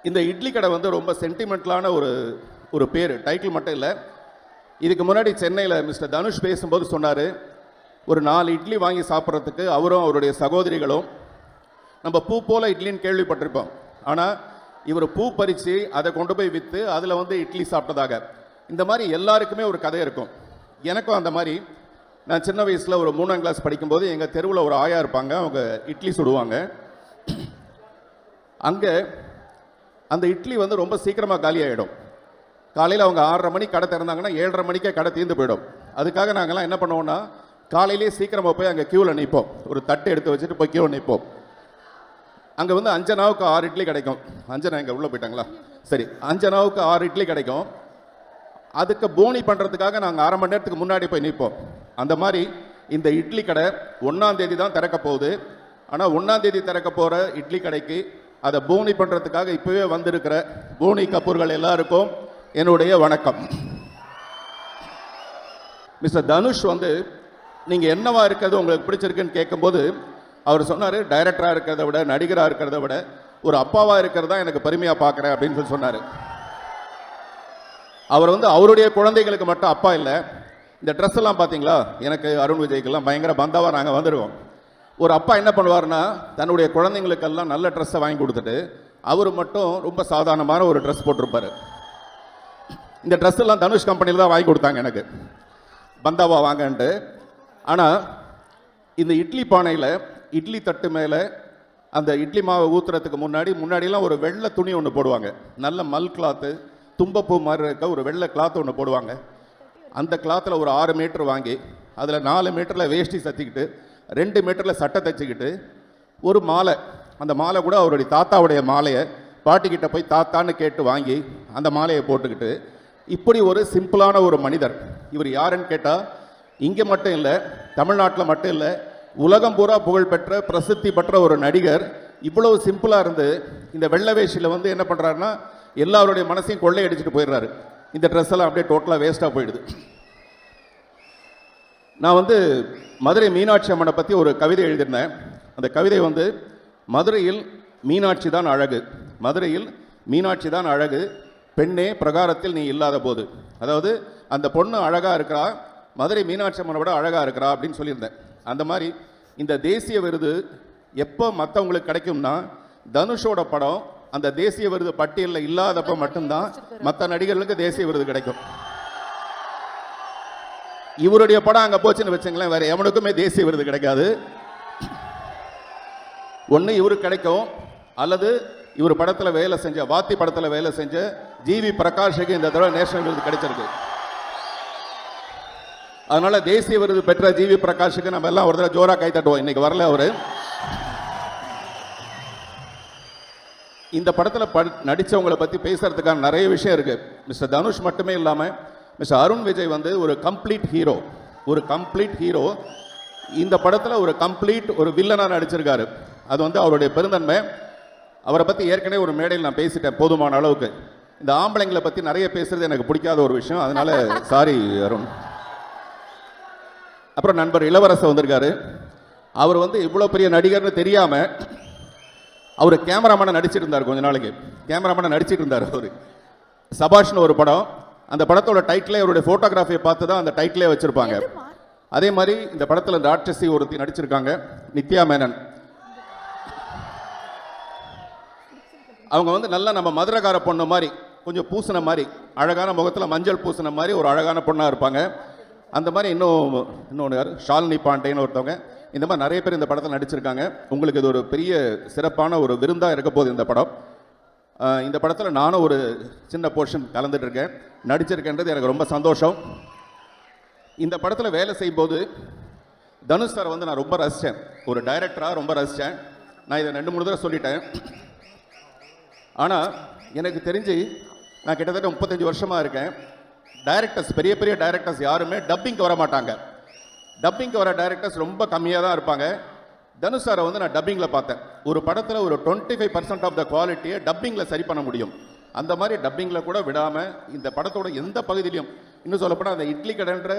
இந்த இட்லி கடை வந்து ரொம்ப சென்டிமெண்டலான ஒரு பேர், டைட்டில் மட்டும் இல்லை. இதுக்கு முன்னாடி சென்னையில் மிஸ்டர் தனுஷ் பேசும்போது சொன்னார், ஒரு 4 இட்லி வாங்கி சாப்பிட்றதுக்கு அவரும் அவருடைய சகோதரிகளும், நம்ம பூ போல் இட்லின்னு கேள்விப்பட்டிருப்போம், ஆனால் இவர் பூ பறித்து அதை கொண்டு போய் விற்று அதில் வந்து இட்லி சாப்பிட்டதாக. இந்த மாதிரி எல்லாருக்குமே ஒரு கதை இருக்கும். எனக்கும் அந்த மாதிரி, நான் சின்ன வயசில் ஒரு 3ஆம் கிளாஸ் படிக்கும்போது எங்கள் தெருவில் ஒரு ஆயா இருப்பாங்க, அவங்க இட்லி சுடுவாங்க. அங்கே அந்த இட்லி வந்து ரொம்ப சீக்கிரமாக காலி ஆகிடும். காலையில் அவங்க 6:30 மணிக்கு கடை திறந்தாங்கன்னா 7:30 மணிக்கே கடை தீர்ந்து போயிடும். அதுக்காக நாங்கள்லாம் என்ன பண்ணுவோம்னா, காலையிலேயே சீக்கிரமாக போய் அங்கே க்யூவில் நிற்போம். ஒரு தட்டு எடுத்து வச்சுட்டு போய் க்யூவில் நிற்போம். அங்கே வந்து 5 அணாவுக்கு 6 இட்லி கிடைக்கும். 5 அணா இங்கே உள்ளே போயிட்டாங்களா? சரி, 5 அணாவுக்கு 6 இட்லி கிடைக்கும். அதுக்கு போனி பண்ணுறதுக்காக நாங்கள் 1/2 மணி நேரத்துக்கு முன்னாடி போய் நிற்போம். அந்த மாதிரி இந்த இட்லி கடை 1ஆம் தேதி தான் திறக்க போகுது. ஆனால் 1ஆம் தேதி திறக்க போகிற இட்லி கடைக்கு அதை போனி பண்ணுறதுக்காக இப்போவே வந்திருக்கிற போனி கபூர்கள் எல்லாருக்கும் என்னுடைய வணக்கம். மிஸ்டர் தனுஷ் வந்து நீங்கள் என்னவா இருக்கிறது உங்களுக்கு பிடிச்சிருக்குன்னு கேட்கும்போது அவர் சொன்னார், டைரக்டராக இருக்கிறத விட, நடிகராக இருக்கிறத விட ஒரு அப்பாவாக இருக்கிறதா எனக்கு பெருமையாக பார்க்குறேன் அப்படின்னு சொல்லி சொன்னார். அவர் வந்து அவருடைய குழந்தைகளுக்கு மட்டும் அப்பா இல்லை. இந்த ட்ரெஸ் எல்லாம் பார்த்தீங்களா, எனக்கு அருண் விஜய்க்கெல்லாம் பயங்கர பந்தாவாக நாங்கள் வந்துடுவோம். ஒரு அப்பா என்ன பண்ணுவார்னா, தன்னுடைய குழந்தைங்களுக்கெல்லாம் நல்ல ட்ரெஸ்ஸை வாங்கி கொடுத்துட்டு அவர் மட்டும் ரொம்ப சாதாரணமான ஒரு ட்ரெஸ் போட்டிருப்பார். இந்த ட்ரெஸ் எல்லாம் தனுஷ் கம்பெனியில் தான் வாங்கி கொடுத்தாங்க எனக்கு, பந்தாவா வாங்கன்ட்டு. ஆனால் இந்த இட்லி பானையில், இட்லி தட்டு மேலே அந்த இட்லி மாவை ஊற்றுறதுக்கு முன்னாடிலாம் ஒரு வெள்ளை துணி ஒன்று போடுவாங்க. நல்ல மல் கிளாத்து, தும்பப்பூ மாதிரி இருக்க ஒரு வெள்ளை கிளாத் ஒன்று போடுவாங்க. அந்த கிளாத்தில் ஒரு 6 மீட்டர் வாங்கி அதில் 4 மீட்டரில் வேஷ்டி சத்திக்கிட்டு 2 மீட்டரில் சட்டை தைச்சிக்கிட்டு ஒரு மாலை, அந்த மாலை கூட அவருடைய தாத்தாவுடைய மாலையை பாட்டிக்கிட்ட போய் தாத்தான்னு கேட்டு வாங்கி அந்த மாலையை போட்டுக்கிட்டு, இப்படி ஒரு சிம்பிளான ஒரு மனிதர். இவர் யாருன்னு கேட்டால், இங்கே மட்டும் இல்லை, தமிழ்நாட்டில் மட்டும் இல்லை, உலகம் பூரா புகழ்பெற்ற பிரசித்தி பெற்ற ஒரு நடிகர். இவ்வளவு சிம்பிளாக இருந்து இந்த வெள்ளை வேஷியில் வந்து என்ன பண்ணுறாருன்னா, எல்லாருடைய மனசையும் கொள்ளையடிச்சிட்டு போயிடுறாரு. இந்த ட்ரெஸ் எல்லாம் அப்படியே டோட்டலாக வேஸ்ட்டாக போயிடுது. நான் வந்து மதுரை மீனாட்சி அம்மனை பற்றி ஒரு கவிதை எழுதியிருந்தேன். அந்த கவிதை வந்து, மதுரையில் மீனாட்சி தான் அழகு, மதுரையில் மீனாட்சி தான் அழகு, பெண்ணே பிரகாரத்தில் நீ இல்லாத போது. அதாவது அந்த பொண்ணு அழகாக இருக்கிறா, மதுரை மீனாட்சி அம்மனை விட அழகாக இருக்கிறா அப்படின்னு சொல்லியிருந்தேன். அந்த மாதிரி இந்த தேசிய விருது எப்போ மற்றவங்களுக்கு கிடைக்கும்னா, தனுஷோட படம் அந்த தேசிய விருது பட்டியலில் இல்லாதப்ப மட்டும்தான் மற்ற நடிகர்களுக்கு தேசிய விருது கிடைக்கும். இவருடைய படம் அங்கே போச்சுன்னு வச்சுங்களேன், வேற எவனுக்குமே தேசிய விருது கிடைக்காது. ஒன்று இவருக்கு கிடைக்கும், அல்லது இவர் படத்தில் வேலை செஞ்ச, வாத்தி படத்தில் வேலை செஞ்ச ஜிவி பிரகாஷுக்கு இந்த தடவை நேஷனல் விருது கிடைச்சிருக்கு. அதனால தேசிய விருது பெற்ற ஜிவி பிரகாஷுக்கு நம்ம எல்லாம் ஒரு தடவை ஜோரா கை தட்டுவோம். இன்னைக்கு வரல அவரு. இந்த படத்தில் நடித்தவங்களை பற்றி பேசுறதுக்கான நிறைய விஷயம் இருக்கு. மிஸ்டர் தனுஷ் மட்டுமே இல்லாமல் மிஸ்டர் அருண் விஜய் வந்து ஒரு கம்ப்ளீட் ஹீரோ, ஒரு கம்ப்ளீட் ஹீரோ. இந்த படத்தில் ஒரு கம்ப்ளீட் ஒரு வில்லனாக நடிச்சிருக்காரு. அது வந்து அவருடைய பெருந்தன்மை. அவரை பற்றி ஏற்கனவே ஒரு மேடையில் நான் பேசிட்டேன் போதுமான அளவுக்கு. இந்த ஆம்பளைங்களை பற்றி நிறைய பேசுறது எனக்கு பிடிக்காத ஒரு விஷயம், அதனால சாரி அருண். அப்புறம் நண்பர் இளவரசர் வந்திருக்காரு. அவர் வந்து இவ்வளோ பெரிய நடிகர்னு தெரியாமல் அவர் கேமராமேனை நடிச்சிட்டு இருந்தார். கொஞ்ச நாளைக்கு கேமராமேனை நடிச்சிட்டு இருந்தார். அவர் சபாஷ்னு ஒரு படம், அந்த படத்தோட டைட்டிலே அவருடைய ஃபோட்டோகிராஃபியை பார்த்து தான் அந்த டைட்டிலே வச்சுருப்பாங்க. அதே மாதிரி இந்த படத்தில் ராட்சசி ஒருத்தி நடிச்சிருக்காங்க, நித்யா மேனன். அவங்க வந்து நல்லா நம்ம மதுரகார பொண்ணு மாதிரி, கொஞ்சம் பூசின மாதிரி, அழகான முகத்தில் மஞ்சள் பூசின மாதிரி ஒரு அழகான பொண்ணாக இருப்பாங்க. அந்த மாதிரி இன்னொன்று யார், ஷாலினி பாண்டேன்னு ஒருத்தவங்க. இந்த மாதிரி நிறைய பேர் இந்த படத்தில் நடிச்சிருக்காங்க. உங்களுக்கு இது ஒரு பெரிய சிறப்பான ஒரு விருந்தாக இருக்க போகுது இந்த படம். இந்த படத்தில் நானும் ஒரு சின்ன போர்ஷன் கலந்துட்டு இருக்கேன், நடிச்சிருக்கேன்றது எனக்கு ரொம்ப சந்தோஷம். இந்த படத்தில் வேலை செய்யும்போது தனுஷ் சார் வந்து நான் ரொம்ப ரசித்தேன், ஒரு டைரக்டராக ரொம்ப ரசித்தேன். நான் இதை 2-3 தடவை சொல்லிட்டேன். ஆனால் எனக்கு தெரிஞ்சு நான் கிட்டத்தட்ட 35 வருஷமாக இருக்கேன். டைரக்டர்ஸ், பெரிய பெரிய டைரக்டர்ஸ் யாருமே டப்பிங்க்கு வர மாட்டாங்க. டப்பிங்க்கு வர டைரக்டர்ஸ் ரொம்ப கம்மியாக தான் இருப்பாங்க. தனுஷ் சாரை வந்து நான் டப்பிங்கில் பார்த்தேன். ஒரு படத்தில் ஒரு 25% ஆஃப் த குவாலிட்டியை டப்பிங்கில் சரி பண்ண முடியும். அந்த மாதிரி டப்பிங்கில் கூட விடாமல் இந்த படத்தோட எந்த பகுதியிலையும், இன்னும் சொல்லப்போனால் அந்த இட்லி கடைன்ற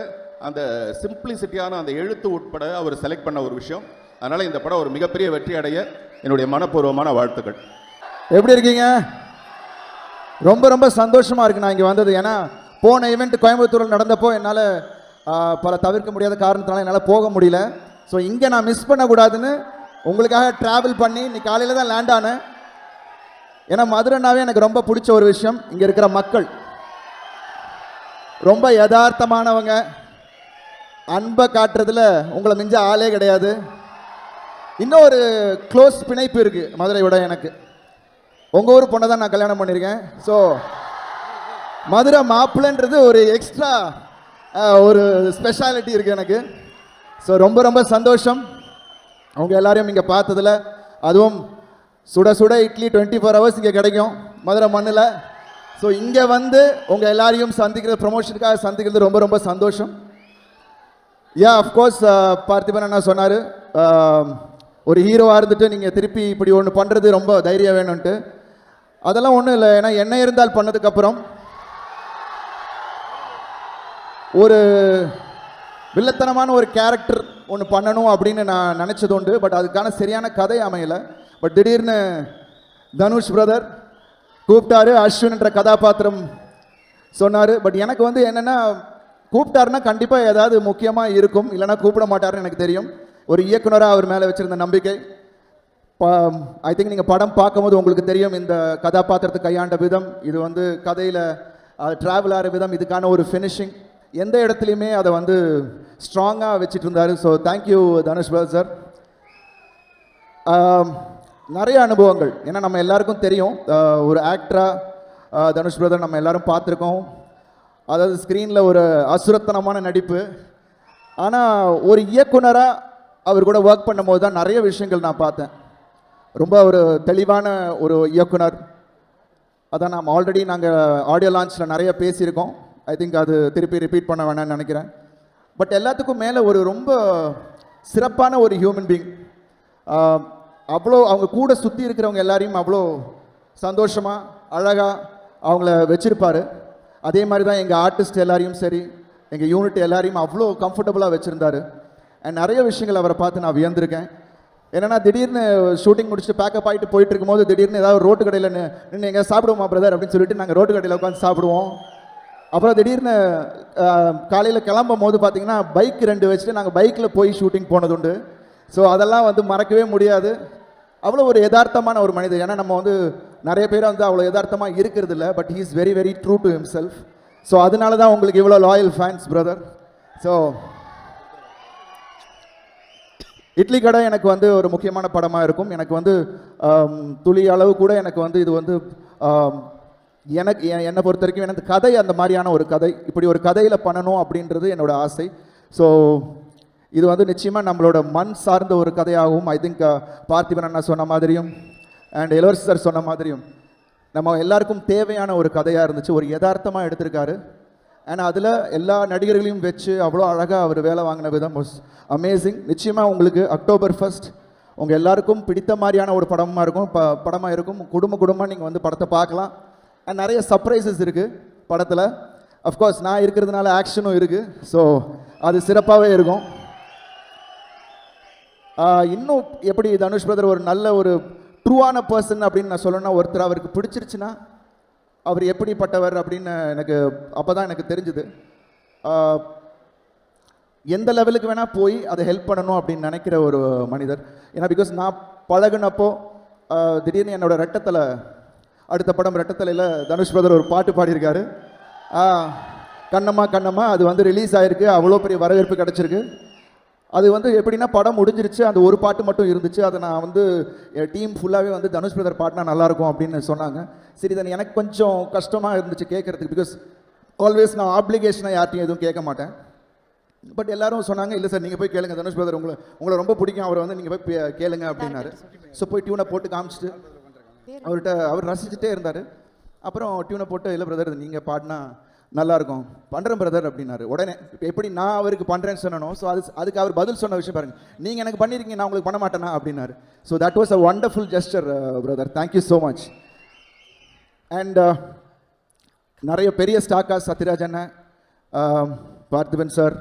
அந்த சிம்பிளிசிட்டியான அந்த எழுத்து உட்பட அவர் செலக்ட் பண்ண ஒரு விஷயம். அதனால் இந்த படம் ஒரு மிகப்பெரிய வெற்றி அடைய என்னுடைய மனப்பூர்வமான வாழ்த்துக்கள். எப்படி இருக்கீங்க? ரொம்ப ரொம்ப சந்தோஷமாக இருக்குது நான் இங்கே வந்தது. ஏன்னா போன ஈவெண்ட் கோயம்புத்தூரில் நடந்தப்போ என்னால் பல தவிர்க்க முடியாத காரணத்தினால என்னால் போக முடியல. ஸோ இங்கே நான் மிஸ் பண்ணக்கூடாதுன்னு உங்களுக்காக ட்ராவல் பண்ணி இன்னைக்கு காலையில் தான் லேண்ட் ஆனேன். ஏன்னா மதுரைனாவே எனக்கு ரொம்ப பிடிச்ச ஒரு விஷயம், இங்கே இருக்கிற மக்கள் ரொம்ப யதார்த்தமானவங்க, அன்பை காட்டுறதுல உங்களை மிஞ்ச ஆளே கிடையாது. இன்னும் ஒரு க்ளோஸ் பிணைப்பு இருக்குது மதுரையோட எனக்கு. உங்கள் ஊர் பொண்ணை தான் நான் கல்யாணம் பண்ணியிருக்கேன். ஸோ மதுரை மாப்பிள்ளைன்றது ஒரு எக்ஸ்ட்ரா ஒரு ஸ்பெஷாலிட்டி இருக்குது எனக்கு. ஸோ ரொம்ப ரொம்ப சந்தோஷம் அவங்க எல்லாரையும் இங்கே பார்த்ததில். அதுவும் சுட சுட இட்லி 24 hours இங்கே கிடைக்கும் மதுரை மண்ணில். ஸோ இங்கே வந்து உங்கள் எல்லாரையும் சந்திக்கிறது, ப்ரமோஷனுக்காக சந்திக்கிறது ரொம்ப ரொம்ப சந்தோஷம். அஃப்கோர்ஸ் பார்த்திபன் அண்ணா சொன்னார், ஒரு ஹீரோவாக இருந்துட்டு நீங்கள் திருப்பி இப்படி ஒன்று பண்ணுறது ரொம்ப தைரியம் வேணும்ன்ட்டு. அதெல்லாம் ஒன்றும் இல்லை. ஏன்னா என்ன இருந்தால் பண்ணதுக்கப்புறம் ஒரு வில்லத்தனமான ஒரு கேரக்டர் ஒன்று பண்ணணும் அப்படின்னு நான் நினச்சது உண்டு. பட் அதுக்கான சரியான கதை அமையலை. பட் திடீர்னு தனுஷ் பிரதர் கூப்பிட்டாரு, அஸ்வின் என்ற கதாபாத்திரம் சொன்னார். பட் எனக்கு வந்து என்னென்னா, கூப்பிட்டாருன்னா கண்டிப்பாக ஏதாவது முக்கியமாக இருக்கும், இல்லைனா கூப்பிட மாட்டாருன்னு எனக்கு தெரியும். ஒரு இயக்குனராக அவர் மேலே வச்சுருந்த நம்பிக்கை. ஐ திங்க் நீங்கள் படம் பார்க்கும்போது உங்களுக்கு தெரியும் இந்த கதாபாத்திரத்தை கையாண்ட விதம், இது வந்து கதையில் ட்ராவல் ஆகிற விதம், இதுக்கான ஒரு ஃபினிஷிங், எந்த இடத்துலையுமே அதை வந்து ஸ்ட்ராங்காக வச்சுட்டு இருந்தார். So thank you Dhanush brother sir. நிறைய அனுபவங்கள், ஏன்னா நம்ம எல்லாருக்கும் தெரியும் ஒரு ஆக்டராக தனுஷ் பிரதர் நம்ம எல்லாரும் பார்த்துருக்கோம். அதாவது ஸ்க்ரீனில் ஒரு அசுரத்தனமான நடிப்பு. ஆனால் ஒரு இயக்குனராக அவர் கூட ஒர்க் பண்ணும்போது தான் நிறைய விஷயங்கள் நான் பார்த்தேன். ரொம்ப ஒரு தெளிவான ஒரு இயக்குனர். அதான் நாம் ஆல்ரெடி நாங்கள் ஆடியோ லான்ச்சில் நிறைய பேசியிருக்கோம். ஐ திங்க் அது திருப்பி ரிப்பீட் பண்ண வேணாம்னு நினைக்கிறேன். பட் எல்லாத்துக்கும் மேலே ஒரு ரொம்ப சிறப்பான ஒரு ஹியூமன் பீயிங். அவ்வளோ அவங்க கூட சுற்றி இருக்கிறவங்க எல்லாரையும் அவ்வளோ சந்தோஷமாக அழகாக அவங்கள வச்சுருப்பார். அதே மாதிரி தான் எங்கள் ஆர்டிஸ்ட் எல்லாரையும் சரி, எங்கள் யூனிட் எல்லாரையும் அவ்வளோ கம்ஃபர்டபுளாக வச்சுருந்தார். அண்ட் நிறைய விஷயங்கள் அவரை பார்த்து நான் வியந்திருக்கேன். என்னென்னா திடீர்னு ஷூட்டிங் முடிச்சுட்டு பேக்கப் ஆகிட்டு போயிட்டு இருக்கும்போது திடீர்னு ஏதாவது ரோட்டு கடையில் நின்று எங்கே சாப்பிடுவோமா பிரதர் அப்படின்னு சொல்லிட்டு நாங்கள் ரோட்டு கடையில் உட்காந்து சாப்பிடுவோம். அப்புறம் திடீர்னு காலையில் கிளம்பும் போது பார்த்தீங்கன்னா பைக் 2 வச்சுட்டு நாங்கள் பைக்கில் போய் ஷூட்டிங் போனது உண்டு. ஸோ அதெல்லாம் வந்து மறக்கவே முடியாது. அவ்வளோ ஒரு யதார்த்தமான ஒரு மனிதர். ஏன்னா நம்ம வந்து நிறைய பேர் வந்து அவ்வளோ யதார்த்தமாக இருக்கிறது இல்லை. But he is very very true to himself. So அதனால தான் உங்களுக்கு இவ்வளோ loyal fans brother. So idli கடை எனக்கு வந்து ஒரு முக்கியமான படமாக இருக்கும். எனக்கு வந்து துளி அளவு கூட எனக்கு வந்து இது வந்து எனக்கு என்னை பொறுத்த வரைக்கும் எனக்கு கதை அந்த மாதிரியான ஒரு கதை, இப்படி ஒரு கதையில் பண்ணணும் அப்படின்றது என்னோட ஆசை. ஸோ இது வந்து நிச்சயமாக நம்மளோட மண் சார்ந்த ஒரு கதையாகவும், ஐ திங்க் பார்த்திபன் அண்ணா சொன்ன மாதிரியும் அண்ட் இளவரசி சார் சொன்ன மாதிரியும் நம்ம எல்லாருக்கும் தேவையான ஒரு கதையாக இருந்துச்சு. ஒரு யதார்த்தமாக எடுத்திருக்காரு. அண்ட் அதில் எல்லா நடிகர்களையும் வச்சு அவ்வளோ அழகாக அவர் வேலை வாங்கின விதம் வாஸ் அமேசிங். நிச்சயமாக உங்களுக்கு October 1 உங்கள் எல்லாருக்கும் பிடித்த மாதிரியான ஒரு படமாக இருக்கும் படமாக இருக்கும். குடும்பமாக நீங்கள் வந்து படத்தை பார்க்கலாம். அண்ட் நிறைய சர்ப்ரைசஸ் இருக்குது படத்தில். அஃப்கோர்ஸ் நான் இருக்கிறதுனால ஆக்ஷனும் இருக்குது. ஸோ அது சிறப்பாகவே இருக்கும். இன்னும் எப்படி தனுஷ் பிரதர் ஒரு நல்ல ஒரு ட்ரூவான பர்சன் அப்படின்னு நான் சொல்லணும்னா, ஒருத்தர் அவருக்கு பிடிச்சிருச்சுன்னா அவர் எப்படிப்பட்டவர் அப்படின்னு எனக்கு அப்போ தான் எனக்கு தெரிஞ்சுது. எந்த லெவலுக்கு வேணால் போய் அதை ஹெல்ப் பண்ணணும் அப்படின்னு நினைக்கிற ஒரு மனிதர். ஏன்னா பிகாஸ் நான் பழகுனப்போ திடீர்னு என்னோட ரெட்டத்தில் அடுத்த படம் ரெட்டத்தலையில் தனுஷ் பிரதர் ஒரு பாட்டு பாடியிருக்காரு, கண்ணம்மா கண்ணம்மா. அது வந்து ரிலீஸ் ஆகிருக்கு, அவ்வளோ பெரிய வரவேற்பு கிடச்சிருக்கு. அது வந்து எப்படின்னா படம் முடிஞ்சிருச்சு, அந்த ஒரு பாட்டு மட்டும் இருந்துச்சு. அதை நான் வந்து என் டீம் ஃபுல்லாகவே வந்து தனுஷ் பிரதர் பாட்டினா நல்லாயிருக்கும் அப்படின்னு சொன்னாங்க. சரி, தான் எனக்கு கொஞ்சம் கஷ்டமாக இருந்துச்சு கேட்குறதுக்கு. பிகாஸ் ஆல்வேஸ் நான் ஆப்ளிகேஷனாக யார்ட்டையும் எதுவும் கேட்க மாட்டேன். பட் எல்லாரும் சொன்னாங்க, இல்லை சார் நீங்கள் போய் கேளுங்க, தனுஷ் பிரதர் உங்களை ரொம்ப பிடிக்கும், அவரை வந்து நீங்கள் போய் கேளுங்க அப்படின்னாரு. ஸோ போய் டியூனை போட்டு காமிச்சிட்டு அவர்கிட்ட அவர் ரசிச்சுட்டே இருந்தார். அப்புறம் டியூனை போட்டு, இல்லை பிரதர் நீங்கள் பாடினா நல்லாயிருக்கும், பண்ணுறேன் பிரதர் அப்படின்னாரு. உடனே எப்படி நான் அவருக்கு பண்ணுறேன்னு சொன்னனோ, ஸோ அதுக்கு அவர் பதில் சொன்ன விஷயம் பாருங்கள், நீங்கள் எனக்கு பண்ணியிருக்கீங்க, நான் உங்களுக்கு பண்ண மாட்டேனா அப்படின்னாரு. So that was a wonderful gesture brother, thank you so much. And நிறைய பெரிய ஸ்டாக்காஸ், சத்யராஜ் அண்ணன், பார்த்திபன் சார்,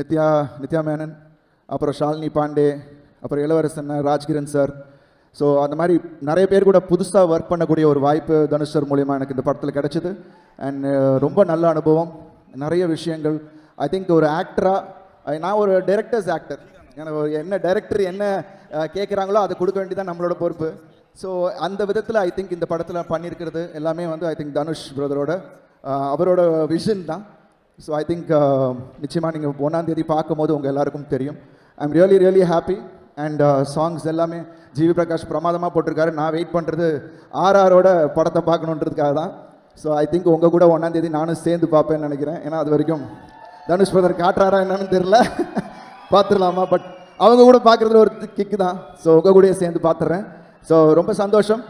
நித்யா மேனன், அப்புறம் ஷாலினி பாண்டே, அப்புறம் இளவரசன், ராஜ்கிரண் சார், ஸோ அந்த மாதிரி நிறைய பேர் கூட புதுசாக ஒர்க் பண்ணக்கூடிய ஒரு வாய்ப்பு தனுஷ் சார் மூலிமா எனக்கு இந்த படத்தில் கிடச்சிது. அண்ட் ரொம்ப நல்ல அனுபவம், நிறைய விஷயங்கள். ஐ திங்க் ஒரு ஆக்டராக நான் ஒரு டைரக்டர்ஸ் ஆக்டர், எனக்கு என்ன டைரக்டர் என்ன கேட்குறாங்களோ அதை கொடுக்க வேண்டியதான் நம்மளோட பொறுப்பு. ஸோ அந்த விதத்தில் ஐ திங்க் இந்த படத்தில் பண்ணியிருக்கிறது எல்லாமே வந்து ஐ திங்க் தனுஷ் பிரதரோட அவரோட விஷன் தான். ஸோ ஐ திங்க் நிச்சயமாக நீங்கள் 1ஆம் தேதி பார்க்கும்போது உங்கள் எல்லாருக்கும் தெரியும். I am really happy. And songs எல்லாமே ஜிவி பிரகாஷ் பிரமாதமாக போட்டிருக்காரு. நான் வெயிட் பண்ணுறது ஆர்ஆரோட படத்தை பார்க்கணுன்றதுக்காக தான். ஸோ ஐ திங்க் உங்கள் கூட 1ஆம் தேதி நானும் சேர்ந்து பார்ப்பேன்னு நினைக்கிறேன். ஏன்னா அது வரைக்கும் தனுஷ் பிரதர் காட்டுறாரா என்னன்னு தெரியல, பார்த்துடலாமா, பட் அவங்க கூட பார்க்குறதுல ஒரு கிக்கு தான். ஸோ உங்கள் கூடயே சேர்ந்து பார்த்துட்றேன். ஸோ ரொம்ப சந்தோஷம்.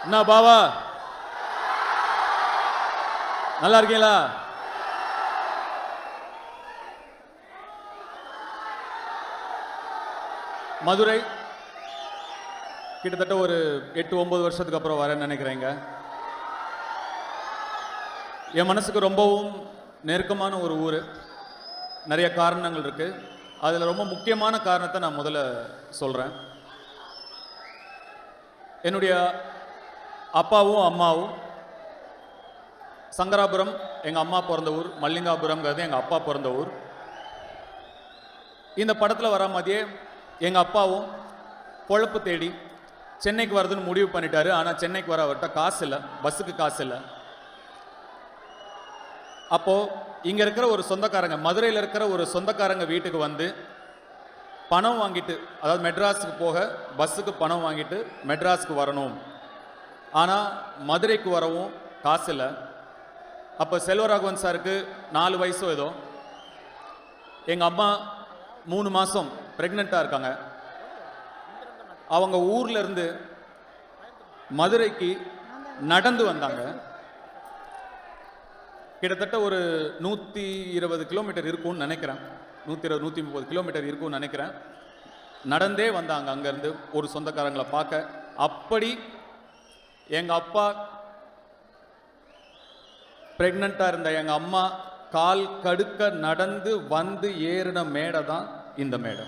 என்ன பாவா, நல்லா இருக்கீங்களா? மதுரை கிட்டத்தட்ட ஒரு 8-9 வருஷத்துக்கு அப்புறம் வரேன்னு நினைக்கிறேங்க. என் மனசுக்கு ரொம்பவும் நெருக்கமான ஒரு ஊர். நிறைய காரணங்கள் இருக்கு. அதில் ரொம்ப முக்கியமான காரணத்தை நான் முதல்ல சொல்கிறேன். என்னுடைய அப்பாவும் அம்மாவும் சங்கராபுரம் எங்கள் அம்மா பிறந்த ஊர், மல்லிகாபுரம்ங்கிறது எங்கள் அப்பா பிறந்த ஊர். இந்த படத்தில் வர மாதிரியே எங்கள் அப்பாவும் பொழப்பு தேடி சென்னைக்கு வரதுன்னு முடிவு பண்ணிட்டாரு. ஆனால் சென்னைக்கு வர அவர்கிட்ட காசு இல்லை, பஸ்ஸுக்கு காசு இல்லை. அப்போது இங்கே இருக்கிற ஒரு சொந்தக்காரங்க, மதுரையில் இருக்கிற ஒரு சொந்தக்காரங்க வீட்டுக்கு வந்து பணம் வாங்கிட்டு, அதாவது மெட்ராஸுக்கு போக பஸ்ஸுக்கு பணம் வாங்கிட்டு மெட்ராஸுக்கு வரணும். ஆனால் மதுரைக்கு வரவும் காசு இல்லை. அப்போ செல்வராகவன் சாருக்கு 4 வயசோ ஏதோ. எங்கள் அம்மா 3 மாதம் ப்ரெக்னெண்ட்டாக இருக்காங்க. அவங்க ஊர்ல இருந்து மதுரைக்கு நடந்து வந்தாங்க. கிட்டத்தட்ட ஒரு 120 கிலோமீட்டர் இருக்கும்னு நினைக்கிறேன், 120-130 கிலோமீட்டர் இருக்கும்னு நினைக்கிறேன். நடந்தே வந்தாங்க அங்கேருந்து ஒரு சொந்தக்காரங்களை பார்க்க. அப்படி எங்கள் அப்பா ப்ரெக்னெண்ட்டாக இருந்த எங்கள் அம்மா கால் கடுக்க நடந்து வந்து ஏறின மேடை தான் இந்த மேடை.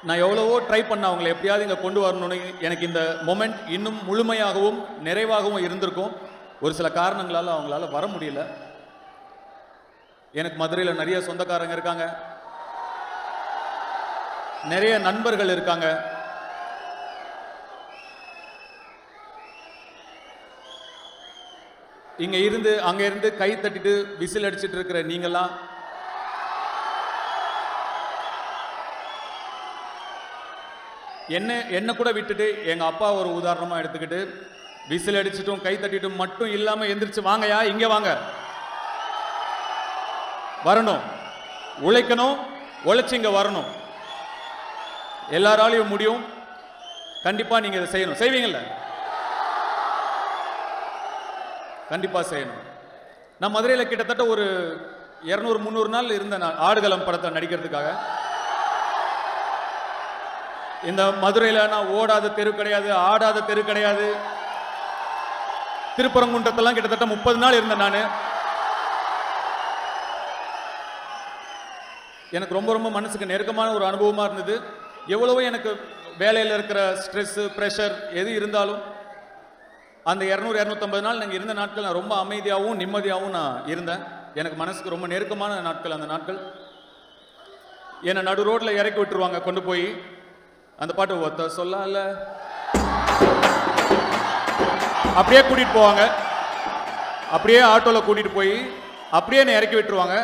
நான் எவ்வளவோ ட்ரை பண்ண அவங்களை எப்படியாவது இங்கே கொண்டு வரணும்னு. எனக்கு இந்த மொமெண்ட் இன்னும் முழுமையாகவும் நிறைவாகவும் இருந்திருக்கும். ஒரு சில காரணங்களால் அவங்களால வர முடியல. எனக்கு மதுரையில் நிறைய சொந்தக்காரங்க இருக்காங்க, நிறைய நண்பர்கள் இருக்காங்க. இங்க இருந்து அங்க இருந்து கை தட்டிட்டு விசில் அடிச்சிட்டு இருக்கிற நீங்கெல்லாம் என்ன கூட விட்டுட்டு எங்க அப்பா ஒரு உதாரணமா எடுத்துக்கிட்டு விசில் அடிச்சிட்டும் கை தட்டிட்டும் மட்டும் இல்லாம எந்திரிச்சு வாங்கயா, இங்க வாங்க, வரணும், உழைக்கணும், உழைச்சு இங்க வரணும். எல்லாராலையும் முடியும். கண்டிப்பா நீங்க இதை செய்யணும். செய்வீங்கல்ல? கண்டிப்பா செய்யணும். நான் மதுரையில் கிட்டத்தட்ட ஒரு 200-300 நாள் இருந்த நான் ஆடுகளம் படத்தை நடிக்கிறதுக்காக. இந்த மதுரையில் நான் ஓடாத தெரு கிடையாது, ஆடாத தெரு கிடையாது. திருப்பரங்குன்றத்தெல்லாம் கிட்டத்தட்ட 30 நாள் இருந்தேன் நான். எனக்கு ரொம்ப ரொம்ப மனசுக்கு நெருக்கமான ஒரு அனுபவமா இருந்தது. எவ்வளவோ எனக்கு வேலையில் இருக்கிற ஸ்ட்ரெஸ், ப்ரெஷர் எது இருந்தாலும் அந்த 200-250 நாள் நாங்கள் இருந்த நாட்கள் நான் ரொம்ப அமைதியாகவும் நிம்மதியாகவும் நான் இருந்தேன். எனக்கு மனசுக்கு ரொம்ப நெருக்கமான நாட்கள் அந்த நாட்கள். என்னை நடு ரோட்டில் இறக்கி விட்டுருவாங்க கொண்டு போய். அந்த பாட்டு ஒத்த சொல்லல அப்படியே கூட்டிகிட்டு போவாங்க. அப்படியே ஆட்டோவில் கூட்டிகிட்டு போய் அப்படியே என்னை இறக்கி விட்டுருவாங்க.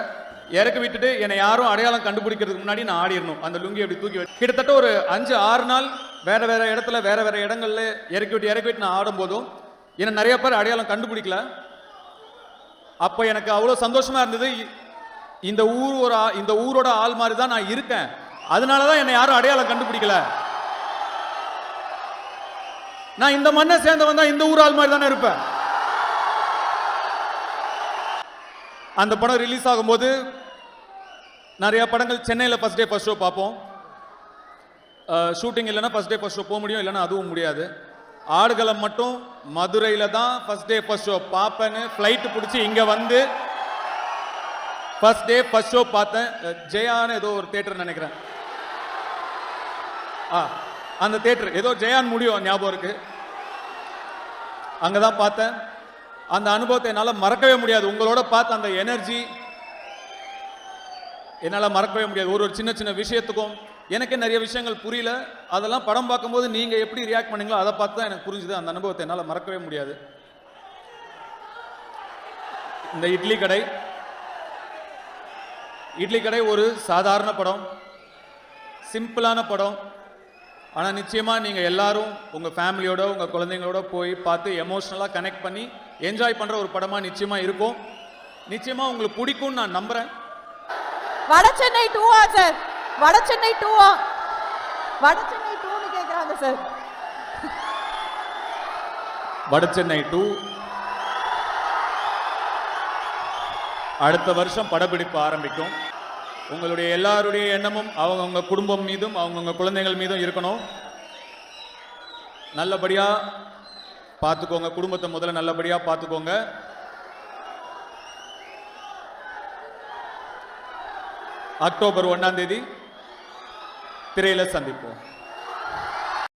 இறக்கி விட்டுட்டு என்னை யாரும் அடையாளம் கண்டுபிடிக்கிறதுக்கு முன்னாடி நான் ஆடிடணும். அந்த லுங்கி அப்படி தூக்கி வச்சு கிட்டத்தட்ட ஒரு 5-6 நாள் வேற வேற இடத்துல வேற வேற இடங்கள்ல இறக்கி விட்டு நான் ஆடும்போதும் என்ன நிறைய பேர் அடையாளம் கண்டுபிடிக்கல. அப்ப எனக்கு அவ்வளவு சந்தோஷமா இருந்தது. இந்த ஊரோட ஆள் மாதிரி தான் நான் இருக்கேன், அதனாலதான் என்னை யாரும் அடையாளம் கண்டுபிடிக்கல. நான் இந்த மண்ணை சேர்ந்தவன் தான், இந்த ஊர் ஆள் மாதிரி தானே இருப்பேன். அந்த படம் ரிலீஸ் ஆகும்போது நிறைய படங்கள் சென்னையில் ஃபர்ஸ்ட் டே ஃபர்ஸ்ட் ஷோ பார்ப்போம். ஷூட்டிங் இல்லைன்னா ஃபர்ஸ்ட் டே ஃபர்ஸ்ட் ஷோ போக முடியும், இல்லைன்னா அதுவும் முடியாது. ஆடுகளை மட்டும் மதுரையில தான் ஃபர்ஸ்ட் டே ஃபர்ஸ்ட் ஷோ பார்ப்பேன்னு ஃப்ளைட் பிடிச்சி இங்க வந்து ஃபர்ஸ்ட் டே ஃபர்ஸ்ட் ஷோ பார்த்தேன். ஜெயான்னு ஏதோ ஒரு தியேட்டர் நினைக்கிறேன். அந்த தியேட்டர் ஏதோ ஜெயான் முடியும் ஞாபகம் இருக்கு. அங்கதான் பார்த்தேன். அந்த அனுபவத்தை என்னால் மறக்கவே முடியாது. உங்களோட பார்த்த அந்த எனர்ஜி என்னால் மறக்கவே முடியாது. ஒரு சின்ன சின்ன விஷயத்துக்கும் எனக்கே நிறைய விஷயங்கள் புரியல. அதெல்லாம் படம் பார்க்கும்போது நீங்க எப்படி ரியாக்ட் பண்ணீங்களோ அதை பார்த்து தான் எனக்கு புரிஞ்சுது. அந்த அனுபவத்தை என்னால் மறக்கவே முடியாது. இந்த இட்லி கடை ஒரு சாதாரண படம், சிம்பிளான படம். ஆனால் நிச்சயமா நீங்க எல்லாரும் உங்க ஃபேமிலியோட உங்க குழந்தைங்களோட போய் பார்த்து எமோஷனலாக கனெக்ட் பண்ணி என்ஜாய் பண்ற ஒரு படமா நிச்சயமா இருக்கும். நிச்சயமா உங்களுக்கு பிடிக்கும்னு நான் நம்புறேன். வடசென்னை 2 சார், வடசென்னை 2 வடசென்னை 2னு கேக்குறாங்க சார். வடசென்னை 2 அடுத்த வருஷம் படப்பிடிப்பு ஆரம்பிக்கும். உங்களுடைய எல்லாருடைய எண்ணமும் அவங்கவுங்க குடும்பம் மீதும் அவங்கவுங்க குழந்தைகள் மீதும் இருக்கணும். நல்லபடியா பார்த்துக்கோங்க. குடும்பத்தை முதல்ல நல்லபடியா பார்த்துக்கோங்க. அக்டோபர் 1ஆம் தேதி திரையில சந்திப்போம்.